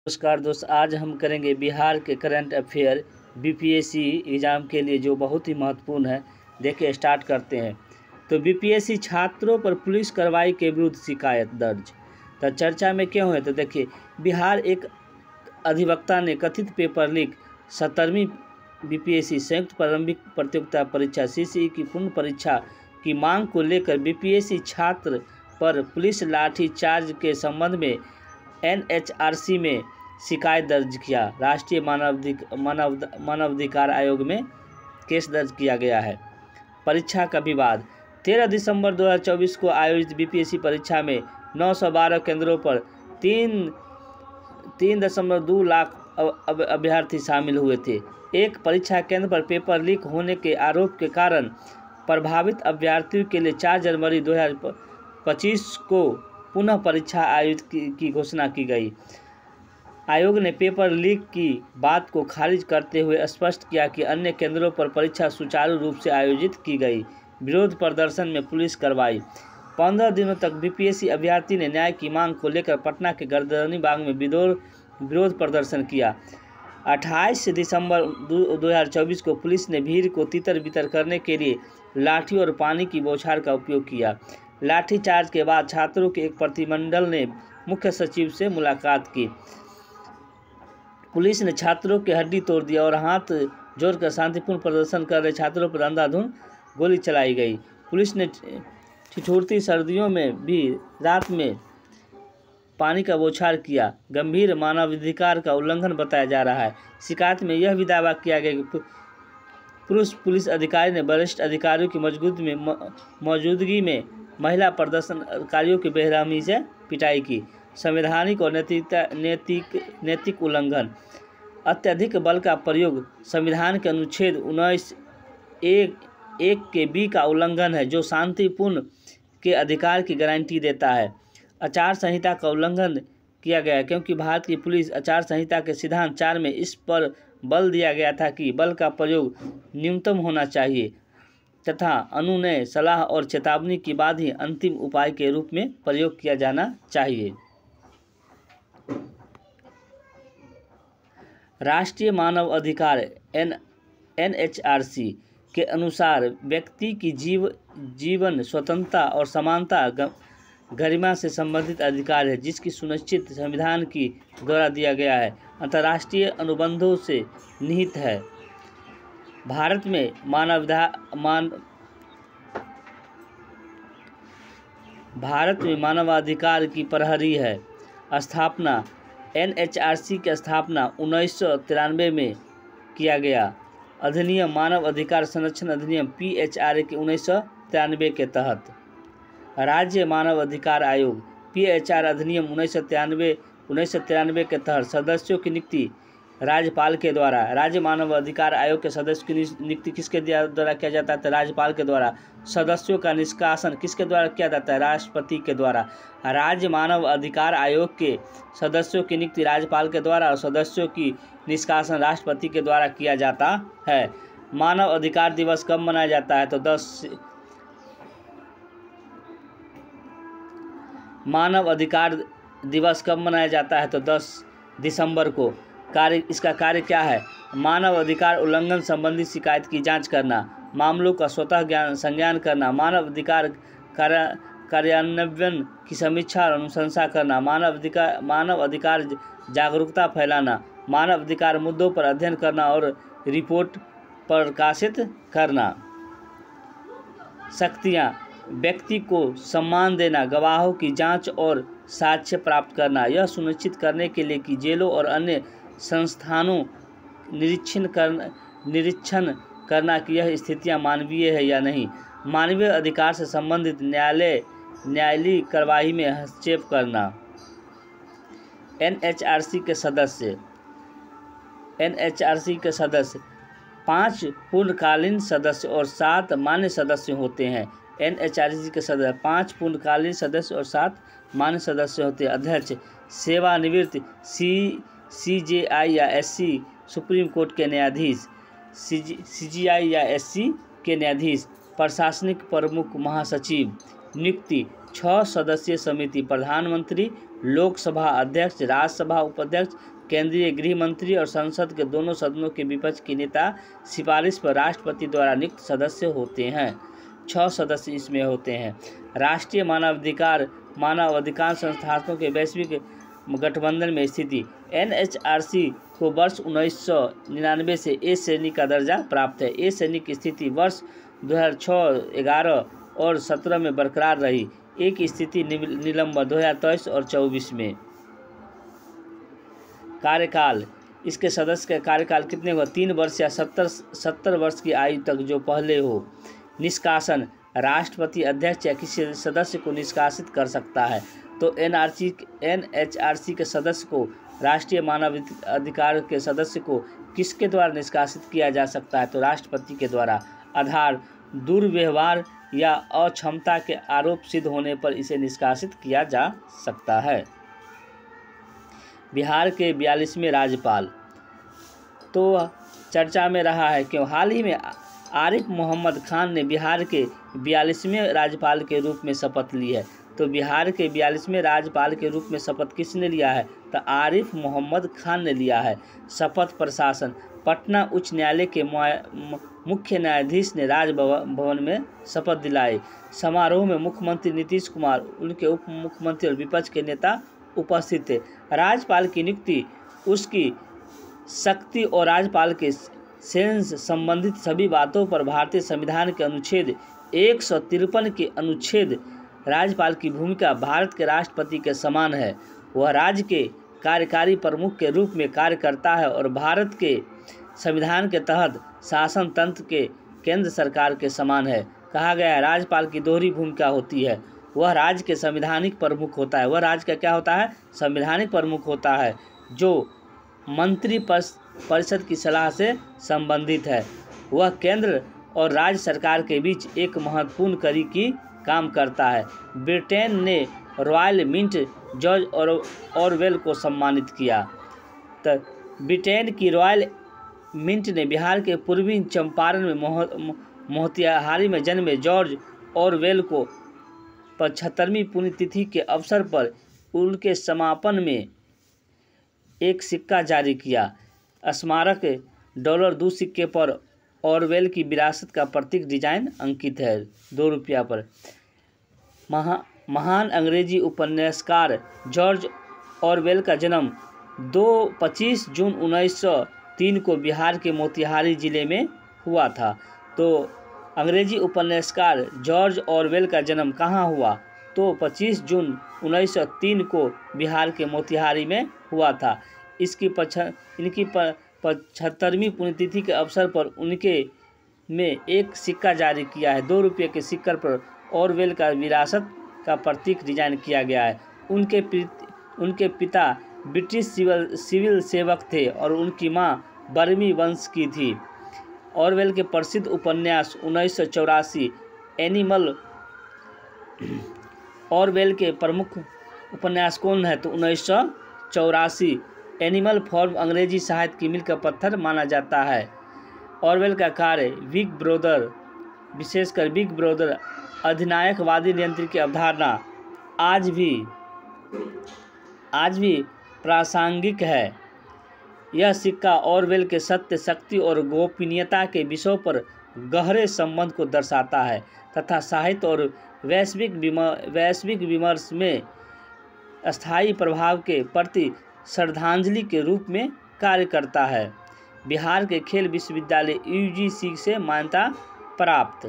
नमस्कार दोस्त, आज हम करेंगे बिहार के करंट अफेयर बीपीएससी एग्ज़ाम के लिए जो बहुत ही महत्वपूर्ण है। देखिए स्टार्ट करते हैं। तो बीपीएससी छात्रों पर पुलिस कार्रवाई के विरुद्ध शिकायत दर्ज। तो चर्चा में क्यों है? तो देखिए, बिहार एक अधिवक्ता ने कथित पेपर लीक 17वीं बीपीएससी संयुक्त प्रारंभिक प्रतियोगिता परीक्षा सीसीई की पुनः परीक्षा की मांग को लेकर बीपीएससी छात्र पर पुलिस लाठीचार्ज के संबंध में एनएचआरसी में शिकायत दर्ज किया। राष्ट्रीय मानवाधिकार आयोग में केस दर्ज किया गया है। परीक्षा का विवाद। 13 दिसंबर 2024 को आयोजित बीपीएससी परीक्षा में 912 केंद्रों पर 3.2 लाख अभ्यर्थी शामिल हुए थे। एक परीक्षा केंद्र पर पेपर लीक होने के आरोप के कारण प्रभावित अभ्यर्थियों के लिए 4 जनवरी 2025 को पुनः परीक्षा आयोजित की घोषणा की गई। आयोग ने पेपर लीक की बात को खारिज करते हुए स्पष्ट किया कि अन्य केंद्रों पर परीक्षा सुचारू रूप से आयोजित की गई। विरोध प्रदर्शन में पुलिस कार्रवाई। 15 दिनों तक बीपीएससी अभ्यर्थी ने न्याय की मांग को लेकर पटना के गर्दनी बाग में विरोध प्रदर्शन किया। 28 दिसंबर 2024 को पुलिस ने भीड़ को तितर बितर करने के लिए लाठी और पानी की बौछार का उपयोग किया। लाठीचार्ज के बाद छात्रों के एक प्रतिनिधिमंडल ने मुख्य सचिव से मुलाकात की। पुलिस ने छात्रों के हड्डी तोड़ दिया और हाथ जोड़कर शांतिपूर्ण प्रदर्शन कर रहे छात्रों पर अंधाधुंध गोली चलाई गई। पुलिस ने ठिठुरती सर्दियों में भी रात में पानी का बौछार किया। गंभीर मानवाधिकार का उल्लंघन बताया जा रहा है। शिकायत में यह भी दावा किया गया कि पुरुष पुलिस अधिकारी ने वरिष्ठ अधिकारियों की मौजूदगी में महिला प्रदर्शनकारियों की बेरहमी से पिटाई की। संवैधानिक और नैतिक उल्लंघन। अत्यधिक बल का प्रयोग संविधान के अनुच्छेद 19(1) के बी का उल्लंघन है, जो शांतिपूर्ण के अधिकार की गारंटी देता है। आचार संहिता का उल्लंघन किया गया क्योंकि भारत की पुलिस आचार संहिता के सिद्धांत 4 में इस पर बल दिया गया था कि बल का प्रयोग न्यूनतम होना चाहिए तथा अनुनय, सलाह और चेतावनी के बाद ही अंतिम उपाय के रूप में प्रयोग किया जाना चाहिए। राष्ट्रीय मानव अधिकार एनएचआरसी के अनुसार व्यक्ति की जीवन स्वतंत्रता और समानता गरिमा से संबंधित अधिकार है, जिसकी सुनिश्चित संविधान की द्वारा दिया गया है, अंतर्राष्ट्रीय अनुबंधों से निहित है। भारत में मानवाधिकार की प्रहरी है। स्थापना। एनएचआरसी की स्थापना 1993 में किया गया। अधिनियम मानव अधिकार संरक्षण अधिनियम PHRA के 1993 के तहत। राज्य मानव अधिकार आयोग PHR अधिनियम 1993 के तहत सदस्यों की नियुक्ति राज्यपाल के द्वारा। राज्य मानव अधिकार आयोग के सदस्यों की नियुक्ति किसके द्वारा किया जाता है? तो राज्यपाल के द्वारा। सदस्यों का निष्कासन किसके द्वारा किया जाता है? राष्ट्रपति के द्वारा। राज्य मानव अधिकार आयोग के सदस्यों की नियुक्ति राज्यपाल के द्वारा और सदस्यों की निष्कासन राष्ट्रपति के द्वारा किया जाता है। मानव अधिकार दिवस कब मनाया जाता है? तो 10 मानव अधिकार दिवस कब मनाया जाता है? तो 10 दिसंबर को। इसका कार्य क्या है? मानव अधिकार उल्लंघन संबंधी शिकायत की जांच करना, मामलों का स्वतः संज्ञान करना, मानव अधिकार कार्यान्वयन की समीक्षा और अनुशंसा करना, मानव अधिकार जागरूकता फैलाना, मानव अधिकार मुद्दों पर अध्ययन करना और रिपोर्ट प्रकाशित करना। शक्तियाँ। व्यक्ति को सम्मान देना, गवाहों की जांच और साक्ष्य प्राप्त करना, यह सुनिश्चित करने के लिए कि जेलों और अन्य संस्थानों निरीक्षण करना कि यह स्थितियां मानवीय है या नहीं। मानवीय अधिकार से संबंधित न्यायालयीय कार्रवाई में हस्तक्षेप करना। एनएचआरसी के सदस्य 5 पूर्णकालीन सदस्य और 7 मान्य सदस्य होते हैं। एनएचआरसी के सदस्य 5 पूर्णकालीन सदस्य और 7 मान्य सदस्य होते हैं। अध्यक्ष सेवानिवृत्त CJI या SC सुप्रीम कोर्ट के न्यायाधीश, CGI या SC के न्यायाधीश। प्रशासनिक प्रमुख महासचिव। नियुक्ति 6 सदस्यीय समिति, प्रधानमंत्री, लोकसभा अध्यक्ष, राज्यसभा उपाध्यक्ष, केंद्रीय गृह मंत्री और संसद के दोनों सदनों के विपक्ष के नेता सिफारिश पर राष्ट्रपति द्वारा नियुक्त सदस्य होते हैं। 6 सदस्य इसमें होते हैं। राष्ट्रीय मानव अधिकार संस्थानों के वैश्विक गठबंधन में स्थिति। NHRC को वर्ष 1999 से ए श्रेणी का दर्जा प्राप्त है। ए श्रेणी की स्थिति वर्ष 2006, 11 और 17 में बरकरार रही। एक स्थिति निलंबन 2023 और 24 में। कार्यकाल, इसके सदस्य का कार्यकाल कितने होगा? 3 वर्ष या 70 वर्ष की आयु तक जो पहले हो। निष्कासन, राष्ट्रपति अध्यक्ष या किसी सदस्य को निष्कासित कर सकता है। तो NHRC के सदस्य को, राष्ट्रीय मानव अधिकार के सदस्य को किसके द्वारा निष्कासित किया जा सकता है? तो राष्ट्रपति के द्वारा। आधार, दुर्व्यवहार या अक्षमता के आरोप सिद्ध होने पर इसे निष्कासित किया जा सकता है। बिहार के 42वें राज्यपाल, तो चर्चा में रहा है क्यों हाल ही में आरिफ मोहम्मद खान ने बिहार के 42वें राज्यपाल के रूप में शपथ ली है। तो बिहार के 42वें राज्यपाल के रूप में शपथ किसने लिया है? तो आरिफ मोहम्मद खान ने लिया है। शपथ प्रशासन, पटना उच्च न्यायालय के मुख्य न्यायाधीश ने राजभवन में शपथ दिलाई। समारोह में मुख्यमंत्री नीतीश कुमार, उनके उप मुख्यमंत्री और विपक्ष के नेता उपस्थित थे। राज्यपाल की नियुक्ति, उसकी शक्ति और राज्यपाल के सेंस संबंधित सभी बातों पर भारतीय संविधान के अनुच्छेद 153 के अनुच्छेद राज्यपाल की भूमिका भारत के राष्ट्रपति के समान है। वह राज्य के कार्यकारी प्रमुख के रूप में कार्य करता है और भारत के संविधान के तहत शासन तंत्र के केंद्र सरकार के समान है। कहा गया है राज्यपाल की दोहरी भूमिका होती है। वह राज्य के संवैधानिक प्रमुख होता है। वह राज्य का क्या होता है? संवैधानिक प्रमुख होता है, जो मंत्री परिषद की सलाह से संबंधित है। वह केंद्र और राज्य सरकार के बीच एक महत्वपूर्ण कड़ी की काम करता है। ब्रिटेन ने रॉयल मिंट जॉर्ज ऑरवेल को सम्मानित किया। तो ब्रिटेन की रॉयल मिंट ने बिहार के पूर्वी चंपारण में मोतिहारी में जन्मे जॉर्ज ऑरवेल को 75वीं पुण्यतिथि के अवसर पर उनके समापन में एक सिक्का जारी किया। स्मारक $2 सिक्के पर ऑरवेल की विरासत का प्रतीक डिजाइन अंकित है, ₹2 पर। महान अंग्रेजी उपन्यासकार जॉर्ज ऑरवेल का जन्म 25 जून 1903 को बिहार के मोतिहारी जिले में हुआ था। तो अंग्रेजी उपन्यासकार जॉर्ज ऑरवेल का जन्म कहाँ हुआ? तो 25 जून 1903 को बिहार के मोतिहारी में हुआ था। इनकी 75वीं पुण्यतिथि के अवसर पर उनके में एक सिक्का जारी किया है। ₹2 के सिक्के पर ऑरवेल का विरासत का प्रतीक डिजाइन किया गया है। उनके पिता ब्रिटिश सिविल सेवक थे और उनकी मां बर्मी वंश की थी। ऑरवेल के प्रसिद्ध उपन्यास 1984 एनिमल, ऑरवेल के प्रमुख उपन्यास कौन है? तो 1984 एनिमल फार्म अंग्रेजी साहित्य की मील का पत्थर माना जाता है। ऑरवेल का कार्य बिग ब्रदर, विशेषकर बिग ब्रदर अधिनायकवादी नियंत्रण की अवधारणा आज भी प्रासंगिक है। यह सिक्का ऑरवेल के सत्य, शक्ति और गोपनीयता के विषयों पर गहरे संबंध को दर्शाता है तथा साहित्य और वैश्विक विमर्श में स्थायी प्रभाव के प्रति श्रद्धांजलि के रूप में कार्य करता है। बिहार के खेल विश्वविद्यालय UGC से मान्यता प्राप्त।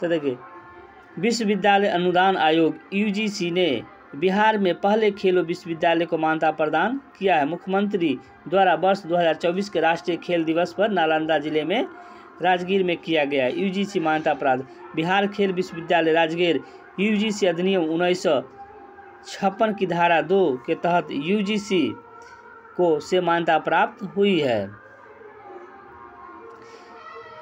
तो देखिए, विश्वविद्यालय अनुदान आयोग UGC ने बिहार में पहले खेलो विश्वविद्यालय को मान्यता प्रदान किया है। मुख्यमंत्री द्वारा वर्ष 2024 के राष्ट्रीय खेल दिवस पर नालंदा जिले में राजगीर में किया गया है। UGC मान्यता प्राप्त बिहार खेल विश्वविद्यालय राजगीर UGC अधिनियम 1956 की धारा 2 के तहत UGC को से मान्यता प्राप्त हुई है।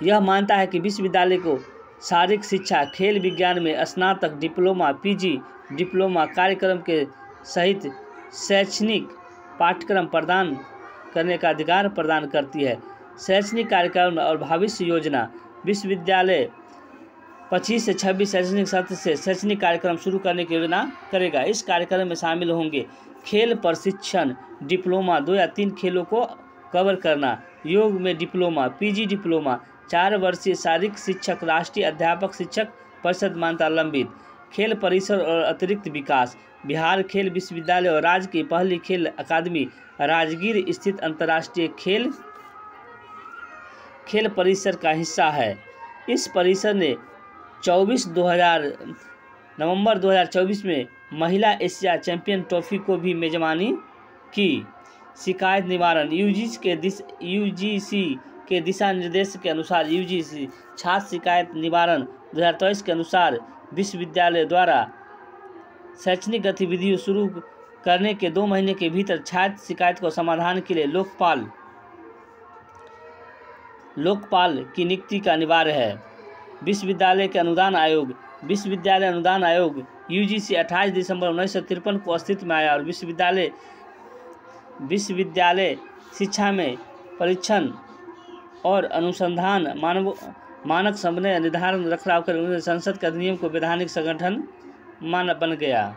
यह मानता है कि विश्वविद्यालय को शारीरिक शिक्षा, खेल विज्ञान में स्नातक, डिप्लोमा, PG डिप्लोमा कार्यक्रम के सहित शैक्षणिक पाठ्यक्रम प्रदान करने का अधिकार प्रदान करती है। शैक्षणिक कार्यक्रम और भविष्य योजना विश्वविद्यालय 25 से 26 शैक्षणिक सत्र से शैक्षणिक कार्यक्रम शुरू करने की योजना करेगा। इस कार्यक्रम में शामिल होंगे खेल प्रशिक्षण डिप्लोमा, 2 या 3 खेलों को कवर करना, योग में डिप्लोमा, पीजी डिप्लोमा, 4 वर्षीय शारीरिक शिक्षक, राष्ट्रीय अध्यापक शिक्षक परिषद मान्यता लंबित, खेल परिसर और अतिरिक्त विकास, बिहार खेल विश्वविद्यालय और राज्य की पहली खेल अकादमी राजगीर स्थित अंतर्राष्ट्रीय खेल परिसर का हिस्सा है। इस परिसर ने नवंबर 2024 में महिला एशिया चैंपियन ट्रॉफी को भी मेजबानी की। शिकायत निवारण यूजीसी के दिशा निर्देश के अनुसार यूजीसी छात्र शिकायत निवारण 2023 के अनुसार विश्वविद्यालय द्वारा शैक्षणिक गतिविधियों शुरू करने के 2 महीने के भीतर छात्र शिकायत को समाधान के लिए लोकपाल की नियुक्ति का अनिवार्य है। विश्वविद्यालय अनुदान आयोग यूजीसी 28 दिसंबर 1953 को अस्तित्व में आया और विश्वविद्यालय शिक्षा में परीक्षण और अनुसंधान मानक समन्वय निर्धारण रखरखाव कर संसद के अधिनियम को वैधानिक संगठन बन गया।